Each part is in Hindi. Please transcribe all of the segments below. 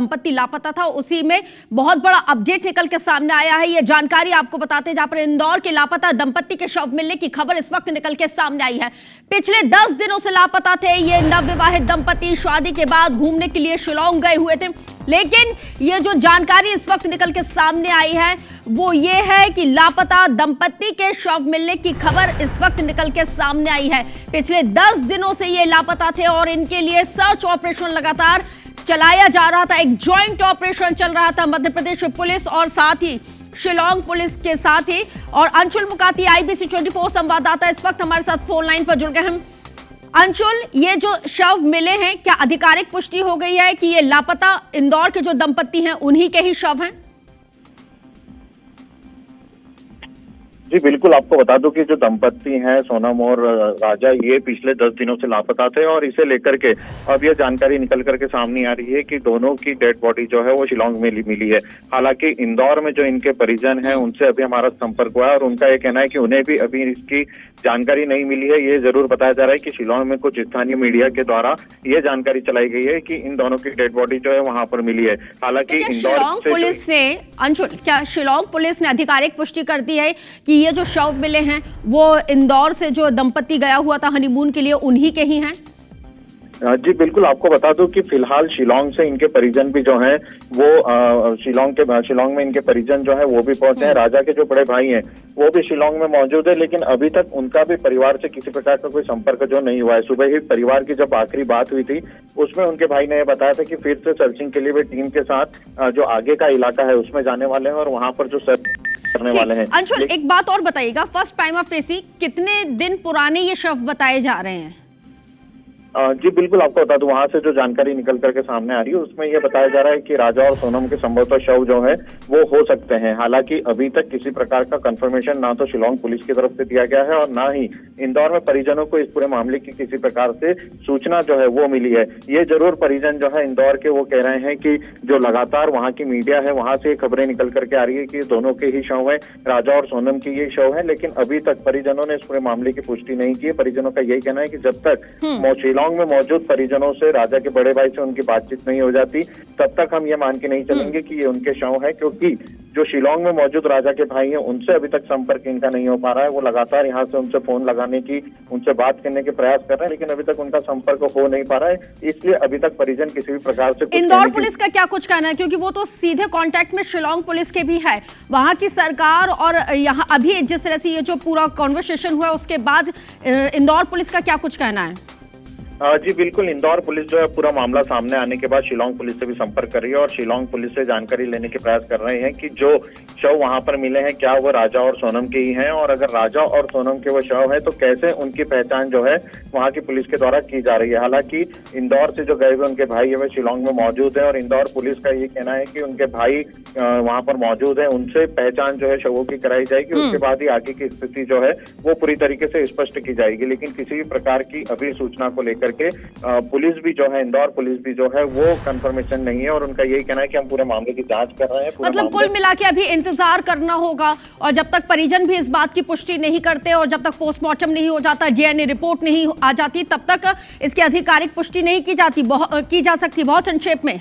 दंपति लापता था, उसी में बहुत बड़ा अपडेट निकल के सामने आया है। ये जानकारी आपको बताते हैं, जहां पर इंदौर के लापता दंपति के शव मिलने की खबर इस वक्त निकल के सामने आई है। पिछले 10 दिनों से लापता थे ये नवविवाहित दंपति। शादी के बाद घूमने के लिए शिलांग गए हुए थे, लेकिन ये जो जानकारी इस वक्त निकल के सामने आई है वो ये है कि लापता दंपति के शव मिलने की खबर इस वक्त निकल के सामने आई है। पिछले 10 दिनों से ये लापता थे और इनके लिए सर्च ऑपरेशन लगातार चलाया जा रहा था। एक जॉइंट ऑपरेशन चल रहा था मध्य प्रदेश पुलिस और साथ ही शिलांग पुलिस के साथ ही। और अंशुल मुकाती IBC 24 संवाददाता इस वक्त हमारे साथ फोन लाइन पर जुड़ गए हैं। अंशुल, ये जो शव मिले हैं, क्या आधिकारिक पुष्टि हो गई है कि ये लापता इंदौर के जो दंपति हैं उन्हीं के ही शव हैं? जी बिल्कुल, आपको बता दूं कि जो दंपति हैं सोनम और राजा, ये पिछले 10 दिनों से लापता थे और इसे लेकर के अब ये जानकारी निकल करके सामने आ रही है कि दोनों की डेड बॉडी जो है वो शिलांग में मिली है। हालांकि इंदौर में जो इनके परिजन हैं उनसे अभी हमारा संपर्क हुआ है और उनका ये कहना है कि उन्हें भी अभी इसकी जानकारी नहीं मिली है। ये जरूर बताया जा रहा है कि शिलांग में कुछ स्थानीय मीडिया के द्वारा ये जानकारी चलाई गई है कि इन दोनों की डेड बॉडी जो है वहां पर मिली है। हालांकि शिलांग पुलिस ने, अंशुल, क्या शिलांग पुलिस ने आधिकारिक पुष्टि कर दी है कि ये जो शव मिले हैं वो इंदौर से जो दंपति गया हुआ था हनीमून के लिए उन्हीं के ही हैं? जी बिल्कुल, आपको बता दूं कि फिलहाल शिलांग से इनके परिजन भी जो हैं वो शिलांग में इनके परिजन जो है वो भी पहुंचे हैं। राजा के जो बड़े भाई हैं वो भी शिलांग में मौजूद है, लेकिन अभी तक उनका भी परिवार से किसी प्रकार का कोई संपर्क जो नहीं हुआ है। सुबह ही परिवार की जब आखिरी बात हुई थी उसमें उनके भाई ने यह बताया था कि फिर से सर्चिंग के लिए वे टीम के साथ जो आगे का इलाका है उसमें जाने वाले हैं और वहां पर जो सर्च करने वाले हैं। अंशुल, एक बात और बताइएगा, फर्स्ट प्राइमा फेसी कितने दिन पुराने ये शव बताए जा रहे हैं? जी बिल्कुल, आपको बता दूं वहां से जो जानकारी निकल करके सामने आ रही है उसमें यह बताया जा रहा है कि राजा और सोनम के संभवतः शव जो है वो हो सकते हैं। हालांकि अभी तक किसी प्रकार का कंफर्मेशन ना तो शिलांग पुलिस की तरफ से दिया गया है और ना ही इंदौर में परिजनों को इस पूरे मामले की किसी प्रकार से सूचना जो है वो मिली है। ये जरूर परिजन जो है इंदौर के वो कह रहे हैं कि जो लगातार वहाँ की मीडिया है वहां से खबरें निकल करके आ रही है कि दोनों के ही शव है, राजा और सोनम की ये शव है, लेकिन अभी तक परिजनों ने इस पूरे मामले की पुष्टि नहीं की है। परिजनों का यही कहना है कि जब तक शिलांग में मौजूद परिजनों से, राजा के बड़े भाई से उनकी बातचीत नहीं हो जाती तब तक हम ये मान के नहीं चलेंगे कि ये उनके शव है, क्योंकि जो शिलांग में मौजूद राजा के भाई हैं उनसे अभी तक संपर्क इनका नहीं हो पा रहा है। वो लगातार यहाँ से उनसे फोन लगाने की, उनसे बात करने के प्रयास कर रहे हैं, लेकिन अभी तक उनका संपर्क हो नहीं पा रहा है। इसलिए अभी तक परिजन किसी भी प्रकार से इंदौर पुलिस का क्या कुछ कहना है, क्योंकि वो तो सीधे कांटेक्ट में शिलांग पुलिस के भी है, वहां की सरकार और यहाँ अभी जिस तरह से ये जो पूरा कॉन्वर्सेशन हुआ उसके बाद इंदौर पुलिस का क्या कुछ कहना है? जी बिल्कुल, इंदौर पुलिस जो है पूरा मामला सामने आने के बाद शिलांग पुलिस से भी संपर्क कर रही है और शिलांग पुलिस से जानकारी लेने के प्रयास कर रहे हैं कि जो शव वहां पर मिले हैं क्या वो राजा और सोनम के ही हैं, और अगर राजा और सोनम के वो शव है तो कैसे उनकी पहचान जो है वहां की पुलिस के द्वारा की जा रही है। हालांकि इंदौर से जो गए हुए उनके भाई है वे शिलांग में मौजूद है और इंदौर पुलिस का ये कहना है कि उनके भाई वहां पर मौजूद है, उनसे पहचान जो है शवों की कराई जाएगी, उसके बाद ही आगे की स्थिति जो है वो पूरी तरीके से स्पष्ट की जाएगी। लेकिन किसी भी प्रकार की अभी सूचना को लेकर के पुलिस भी जो है, इंदौर पुलिस भी जो है वो कंफर्मेशन नहीं है और उनका यही कहना है कि हम पूरे मामले की जांच कर रहे हैं। मतलब कुल मिला के अभी इंतजार करना होगा, और जब तक परिजन भी इस बात की पुष्टि नहीं करते और जब तक पोस्टमार्टम नहीं हो जाता, DNA रिपोर्ट नहीं आ जाती, तब तक इसकी आधिकारिक पुष्टि नहीं की जा सकती। बहुत संक्षेप में।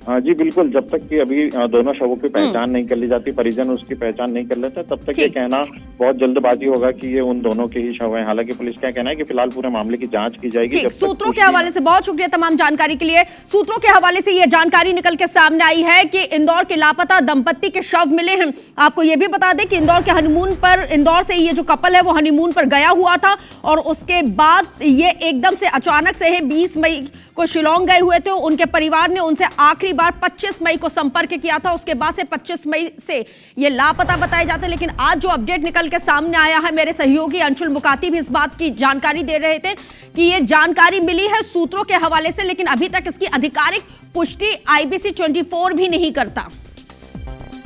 जी बिल्कुल, जब तक कि अभी दोनों शवों की पहचान नहीं कर ली जाती, परिजन उसकी पहचान नहीं कर लेते, तब तक ये कहना बहुत जल्दबाजी होगा कि ये उन दोनों के ही शव हैं। हालांकि पुलिस क्या कहना है कि फिलहाल पूरे मामले की जांच की जाएगी। सूत्रों के हवाले से बहुत शुक्रिया तमाम जानकारी के लिए। सूत्रों के हवाले से ये जानकारी निकल के सामने आई है कि इंदौर के लापता दंपति के शव मिले हैं। आपको ये भी बता दें कि इंदौर के हनीमून पर, इंदौर से ये जो कपल है वो हनीमून पर गया हुआ था और उसके बाद ये एकदम से अचानक से 20 मई को शिलांग गए हुए थे। उनके परिवार ने उनसे आखिरी बार 25 मई को संपर्क किया था, उसके बाद से 25 मई से ये लापता बताए जाते हैं। लेकिन आज जो अपडेट निकल के सामने आया है, मेरे सहयोगी अंशुल मुकाती भी इस बात की जानकारी दे रहे थे कि ये जानकारी मिली है सूत्रों के हवाले से, लेकिन अभी तक इसकी आधिकारिक पुष्टि IBC 24 भी नहीं करता।